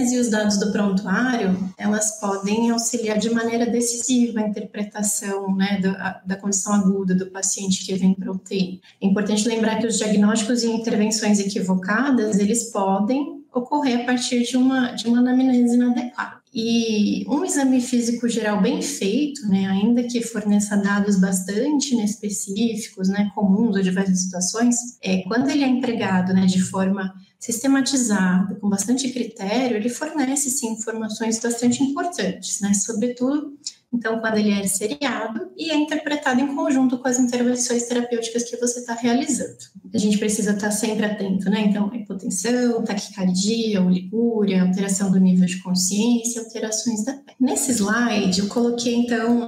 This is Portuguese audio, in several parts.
anamnese e os dados do prontuário, elas podem auxiliar de maneira decisiva a interpretação, né, da condição aguda do paciente que vem para o UTI. É importante lembrar que os diagnósticos e intervenções equivocadas, eles podem ocorrer a partir de uma anamnese inadequada. E um exame físico geral bem feito, né, ainda que forneça dados bastante específicos, né, comuns ou diversas situações, quando ele é empregado, né, de forma sistematizada, com bastante critério, ele fornece, sim, informações bastante importantes, né, sobretudo, então, quando ele é seriado e é interpretado em conjunto com as intervenções terapêuticas que você está realizando. A gente precisa estar sempre atento, né? Então, hipotensão, taquicardia, oligúria, alteração do nível de consciência, alterações da pele. Nesse slide, eu coloquei, então,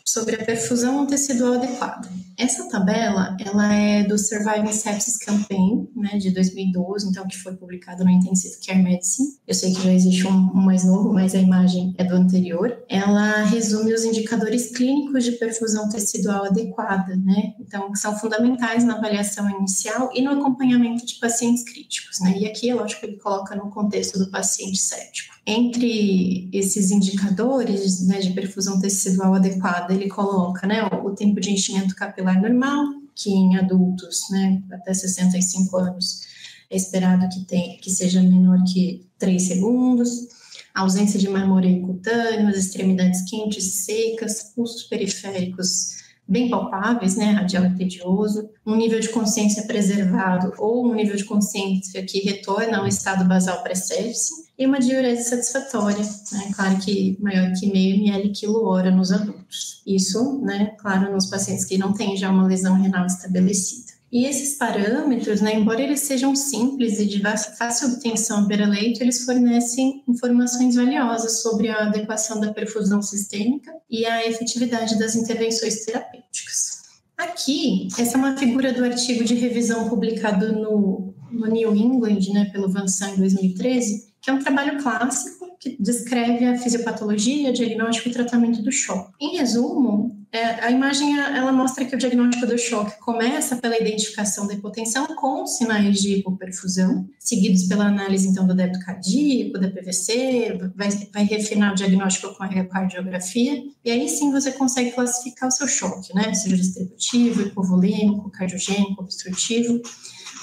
sobre a perfusão tecidual adequada. Essa tabela, ela é do Surviving Sepsis Campaign, né, de 2012, então, que foi publicado no Intensive Care Medicine. Eu sei que já existe um mais novo, mas a imagem é do anterior. Ela resume os indicadores clínicos de perfusão tecidual adequada, né, então, que são fundamentais na avaliação inicial e no acompanhamento de pacientes críticos, né, e aqui, é lógico, ele coloca no contexto do paciente séptico. Entre esses indicadores, né, de perfusão tecidual adequada, ele coloca, né, o tempo de enchimento capilar normal, que em adultos, né, até 65 anos é esperado que seja menor que 3 segundos, a ausência de marmoreio cutâneo, as extremidades quentes e secas, pulsos periféricos bem palpáveis, né, radial e tedioso, um nível de consciência preservado ou um nível de consciência que retorna ao estado basal pré-sepse, e uma diurese satisfatória, né? Claro que maior que 0,5 ml quilo-hora nos adultos. Isso, né, claro, nos pacientes que não têm já uma lesão renal estabelecida. E esses parâmetros, né, embora eles sejam simples e de fácil obtenção à beira-leito, eles fornecem informações valiosas sobre a adequação da perfusão sistêmica e a efetividade das intervenções terapêuticas. Aqui, essa é uma figura do artigo de revisão publicado no New England, né, pelo Van Sang em 2013, que é um trabalho clássico que descreve a fisiopatologia, diagnóstico e tratamento do choque. Em resumo, a imagem ela mostra que o diagnóstico do choque começa pela identificação da hipotensão com sinais de hipoperfusão, seguidos pela análise então do débito cardíaco, da PVC, vai refinar o diagnóstico com a ecocardiografia, e aí sim você consegue classificar o seu choque, né? Seja distributivo, hipovolêmico, cardiogênico, obstrutivo.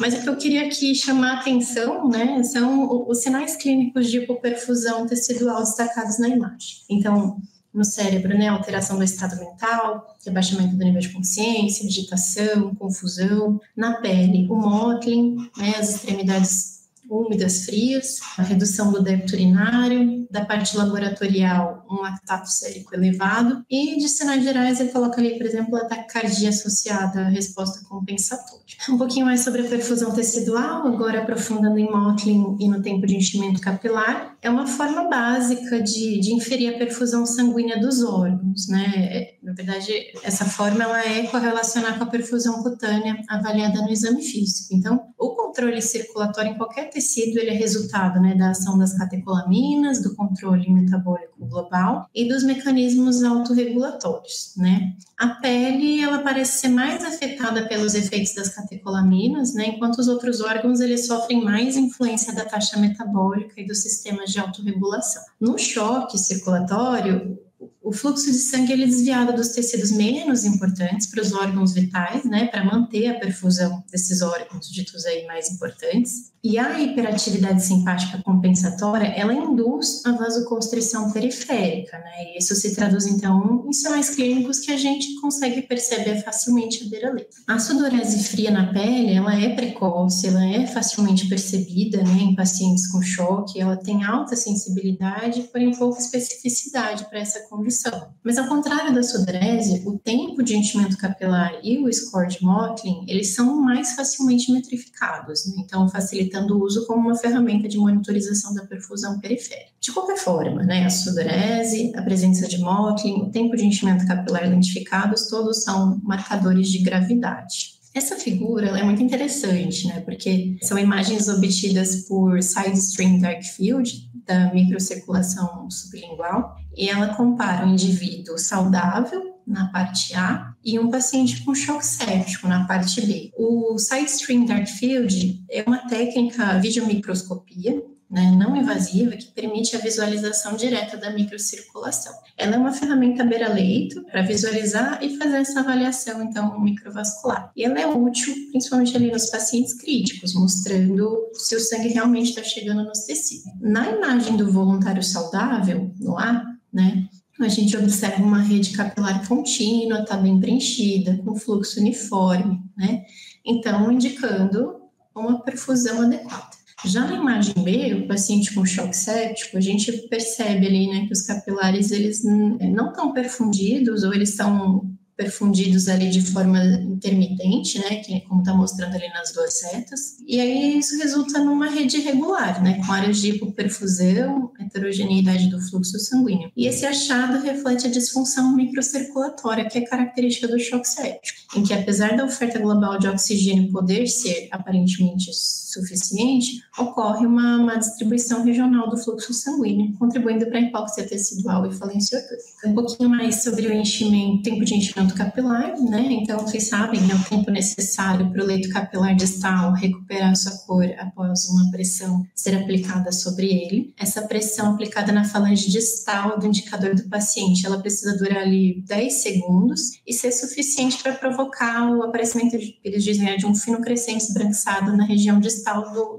Mas o que eu queria aqui chamar a atenção, né, são os sinais clínicos de hipoperfusão tecidual destacados na imagem. Então, no cérebro, né, alteração do estado mental, rebaixamento do nível de consciência, agitação, confusão. Na pele, o mottling, né, as extremidades úmidas, frias, a redução do débito urinário, da parte laboratorial, um lactato sérico elevado, e de sinais gerais ele coloca ali, por exemplo, a taquicardia associada à resposta compensatória. Um pouquinho mais sobre a perfusão tecidual, agora aprofundando em mottling e no tempo de enchimento capilar, é uma forma básica de inferir a perfusão sanguínea dos órgãos, né? Na verdade, essa forma ela é correlacionada com a perfusão cutânea avaliada no exame físico. Então, o controle circulatório em qualquer tecido ele é resultado, né, da ação das catecolaminas, do controle metabólico global e dos mecanismos autorregulatórios, né? A pele ela parece ser mais afetada pelos efeitos das catecolaminas, né, enquanto os outros órgãos eles sofrem mais influência da taxa metabólica e dos sistemas de autorregulação. No choque circulatório, o fluxo de sangue ele é desviado dos tecidos menos importantes para os órgãos vitais, né, para manter a perfusão desses órgãos ditos aí mais importantes. E a hiperatividade simpática compensatória, ela induz a vasoconstrição periférica, né, e isso se traduz, então, em sinais clínicos que a gente consegue perceber facilmente à beira-leito. A sudorese fria na pele, ela é precoce, ela é facilmente percebida, né, em pacientes com choque, ela tem alta sensibilidade, porém pouca especificidade para essa condição. Mas ao contrário da sudorese, o tempo de enchimento capilar e o score de mottling, eles são mais facilmente metrificados, né? Então facilitando o uso como uma ferramenta de monitorização da perfusão periférica. De qualquer forma, né, a sudorese, a presença de mottling, o tempo de enchimento capilar identificados, todos são marcadores de gravidade. Essa figura ela é muito interessante, né, porque são imagens obtidas por side stream dark field da microcirculação sublingual e ela compara um indivíduo saudável na parte A e um paciente com choque séptico na parte B. O side stream dark field é uma técnica videomicroscopia né, não invasiva, que permite a visualização direta da microcirculação. Ela é uma ferramenta beira-leito para visualizar e fazer essa avaliação, então, microvascular. E ela é útil, principalmente ali nos pacientes críticos, mostrando se o sangue realmente está chegando nos tecidos. Na imagem do voluntário saudável, no A, né, a gente observa uma rede capilar contínua, está bem preenchida, com fluxo uniforme, né? Então, indicando uma perfusão adequada. Já na imagem B, o paciente com choque séptico, a gente percebe ali, né, que os capilares, eles não estão perfundidos, ou eles estão perfundidos ali de forma intermitente, né, que como está mostrando ali nas duas setas, e aí isso resulta numa rede irregular, né, com áreas de hipoperfusão, heterogeneidade do fluxo sanguíneo. E esse achado reflete a disfunção microcirculatória, que é característica do choque séptico, em que apesar da oferta global de oxigênio poder ser aparentemente suficiente, ocorre uma má distribuição regional do fluxo sanguíneo, contribuindo para a hipóxia tecidual e falência orgânica. Um pouquinho mais sobre o enchimento, tempo de enchimento capilar, né? Então, vocês sabem, né, o tempo necessário para o leito capilar distal recuperar sua cor após uma pressão ser aplicada sobre ele. Essa pressão aplicada na falange distal do indicador do paciente, ela precisa durar ali 10 segundos e ser suficiente para provocar o aparecimento, eles dizem, de um fino crescente esbranquiçado na região distal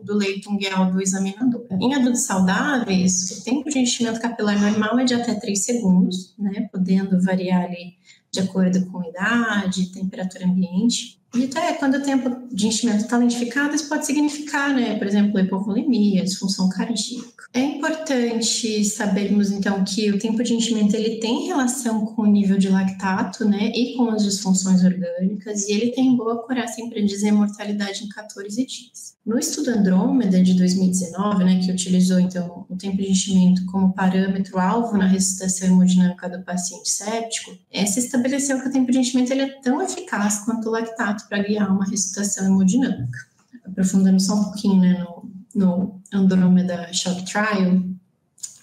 do leito ungueal do examinador. Em adultos saudáveis, o tempo de enchimento capilar normal é de até 3 segundos, né? Podendo variar ali de acordo com idade, temperatura ambiente. E até quando o tempo de enchimento está lentificado, isso pode significar, né, por exemplo, hipovolemia, disfunção cardíaca. É importante sabermos, então, que o tempo de enchimento ele tem relação com o nível de lactato, né, e com as disfunções orgânicas, e ele tem boa acurácia em predizer mortalidade em 14 dias. No estudo Andrômeda de 2019, né, que utilizou, então, o tempo de enchimento como parâmetro-alvo na ressuscitação hemodinâmica do paciente séptico, se estabeleceu que o tempo de enchimento ele é tão eficaz quanto o lactato para guiar uma ressuscitação hemodinâmica. Aprofundando só um pouquinho, né, no Andrômeda Shock Trial,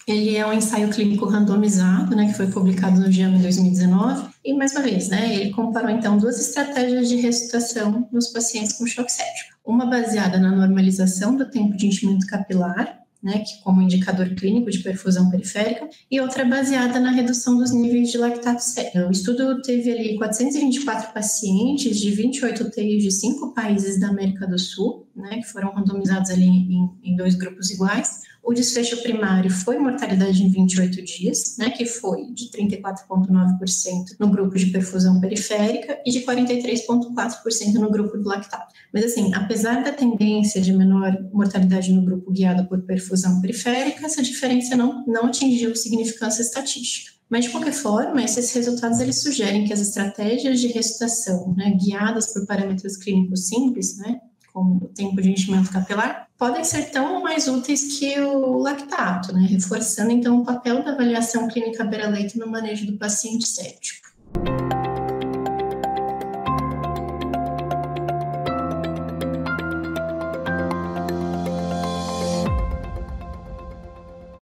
ele é um ensaio clínico randomizado, né, que foi publicado no JAMA em 2019, e mais uma vez, né, ele comparou então duas estratégias de ressuscitação nos pacientes com choque séptico. Uma baseada na normalização do tempo de enchimento capilar, né, que como indicador clínico de perfusão periférica, e outra baseada na redução dos níveis de lactato sérico. O estudo teve ali 424 pacientes de 28 UTIs de 5 países da América do Sul, né, que foram randomizados ali em 2 grupos iguais. O desfecho primário foi mortalidade em 28 dias, né, que foi de 34,9% no grupo de perfusão periférica e de 43,4% no grupo do lactato. Mas assim, apesar da tendência de menor mortalidade no grupo guiado por perfusão periférica, essa diferença não atingiu significância estatística. Mas, de qualquer forma, esses resultados eles sugerem que as estratégias de ressuscitação, né, guiadas por parâmetros clínicos simples, né, como o tempo de enchimento capilar, podem ser tão mais úteis que o lactato, né, reforçando então o papel da avaliação clínica beira-leito no manejo do paciente séptico.